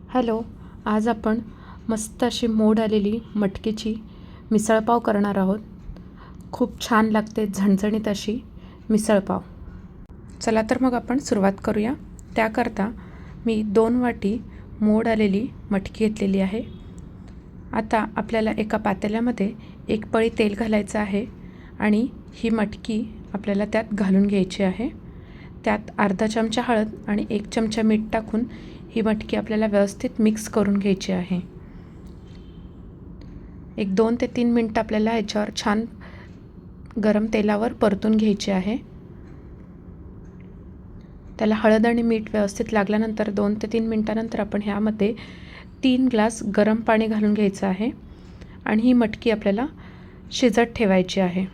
Hello. आज आपण मस्त अशी मोड आलेली मटकीची मिसळपाव करणार आहोत. खूप छान लागते झणझणीत अशी मिसळपाव. चला तर मग आपण सुरुवात करूया. त्याकरता मी 2 वाटी मोड आलेली मटकी घेतलेली आहे. आता आपल्याला एका पातेल्यामध्ये 1 पळी तेल घालायचं आहे आणि ही मटकी आपल्याला त्यात घालून घ्यायची आहे. त्यात अर्धा चमचा हळद आणि 1 चमचा मीठ टाकून ही मटकी आपल्याला व्यवस्थित मिक्स करून घ्यायची आहे. एक 2 ते 3 मिनिटं आपल्याला याच्यावर छान गरम तेलावर परतून घ्यायची आहे. त्याला हळद आणि मीठ व्यवस्थित लागल्यानंतर 2 ते 3 मिनिटानंतर आपण ह्यामध्ये 3 ग्लास गरम पाणी घालून घ्यायचं आहे आणि ही मटकी आपल्याला शिजत ठेवायची आहे.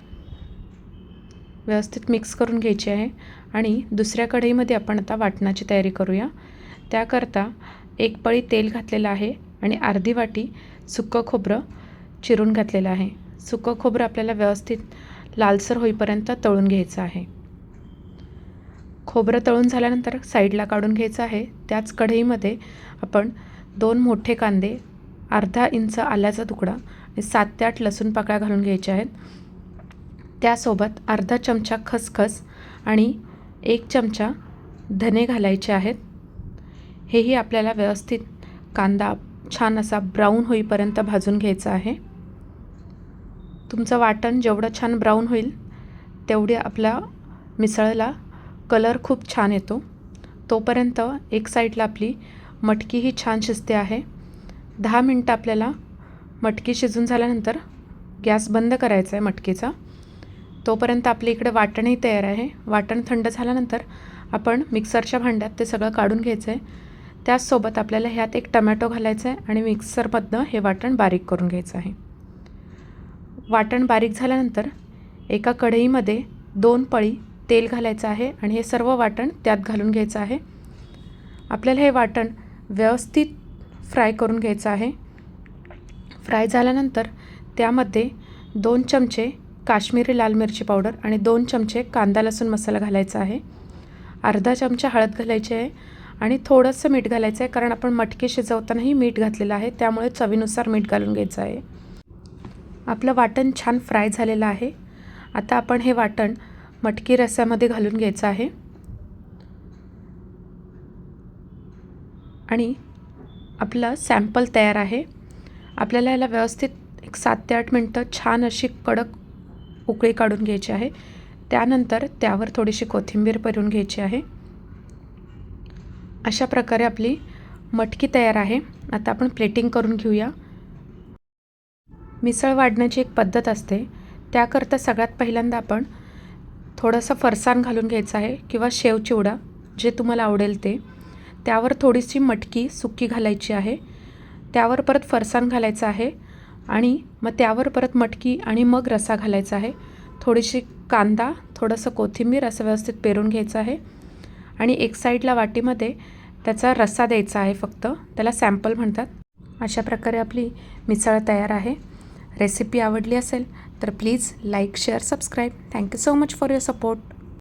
व्यवस्थित मिक्स करून घ्यायची आहे आणि दुसऱ्या कढईमध्ये आपण आता वाटणाची तयारी करूया. त्याकरता 1 पळी तेल घातलेलं आहे आणि अर्धी वाटी सुकं खोबरं चिरून घातलेलं आहे. सुकं खोबरं आपल्याला व्यवस्थित लालसर होईपर्यंत तळून घ्यायचं आहे. खोबरं तळून झाल्यानंतर साईडला काढून घ्यायचं आहे. त्याच कढईमध्ये आपण 2 मोठे कांदे, अर्धा इंच आल्याचा तुकडा आणि 7 ते 8 लसूण पाकळ्या घालून घ्यायच्या आहेत. त्यासोबत अर्धा चमचा खसखस आणि 1 चमचा धने घालायचे आहेत. हेही आपल्याला व्यवस्थित कांदा छान असा ब्राऊन होईपर्यंत भाजून घ्यायचा आहे. तुमचं वाटण जेवढं छान ब्राऊन होईल तेवढी आपल्या मिसळला कलर खूप छान येतो. तोपर्यंत एक साईडला आपली मटकीही छान शिजते आहे. 10 मिनटं आपल्याला मटकी शिजून झाल्यानंतर गॅस बंद करायचा आहे मटकीचा. तोपर्यंत आपल्या इकडे वाटणही तयार आहे. वाटण थंड झाल्यानंतर आपण मिक्सरच्या भांड्यात ते सगळं काढून घ्यायचं आहे. त्याचसोबत आपल्याला ह्यात 1 टमॅटो घालायचं आहे आणि मिक्सरमधनं हे वाटण बारीक करून घ्यायचं आहे. वाटण बारीक झाल्यानंतर एका कढईमध्ये 2 पळी तेल घालायचं आहे आणि हे सर्व वाटण त्यात घालून घ्यायचं आहे. आपल्याला हे वाटण व्यवस्थित फ्राय करून घ्यायचं आहे. फ्राय झाल्यानंतर त्यामध्ये 2 चमचे काश्मीरी लाल मिरची पावडर आणि 2 चमचे कांदा लसूण मसाला घालायचा आहे. अर्धा चमचा हळद घालायची आहे आणि थोडंसं मीठ घालायचं आहे, कारण आपण मटकी शिजवतानाही मीठ घातलेलं आहे, त्यामुळे चवीनुसार मीठ घालून घ्यायचं आहे. आपलं वाटण छान फ्राय झालेलं आहे. आता आपण हे वाटण मटकी रस्स्यामध्ये घालून घ्यायचं आहे आणि आपलं सॅम्पल तयार आहे. आपल्याला याला व्यवस्थित एक 7 ते 8 मिनटं छान अशी कडक उकळी काढून घ्यायची आहे. त्यानंतर त्यावर थोडीशी कोथिंबीर पेरून घ्यायची आहे. अशा प्रकारे आपली मटकी तयार आहे. आता आपण प्लेटिंग करून घेऊया. मिसळ वाढण्याची एक पद्धत असते. त्याकरता सगळ्यात पहिल्यांदा आपण थोडंसं फरसाण घालून घ्यायचं आहे किंवा शेव चिवडा जे तुम्हाला आवडेल ते. त्यावर थोडीशी मटकी सुकी घालायची आहे. त्यावर परत फरसाण घालायचं आहे आणि मग त्यावर परत मटकी आणि मग रस्सा घालायचा आहे. थोडीशी कांदा, थोडंसं कोथिंबीर असं व्यवस्थित पेरून घ्यायचं आहे आणि एक साईडला वाटीमध्ये त्याचा रस्सा द्यायचा आहे फक्त. त्याला सॅम्पल म्हणतात. अशा प्रकारे आपली मिसळ तयार आहे. रेसिपी आवडली असेल तर please like, share, subscribe. Thank you so much for your support.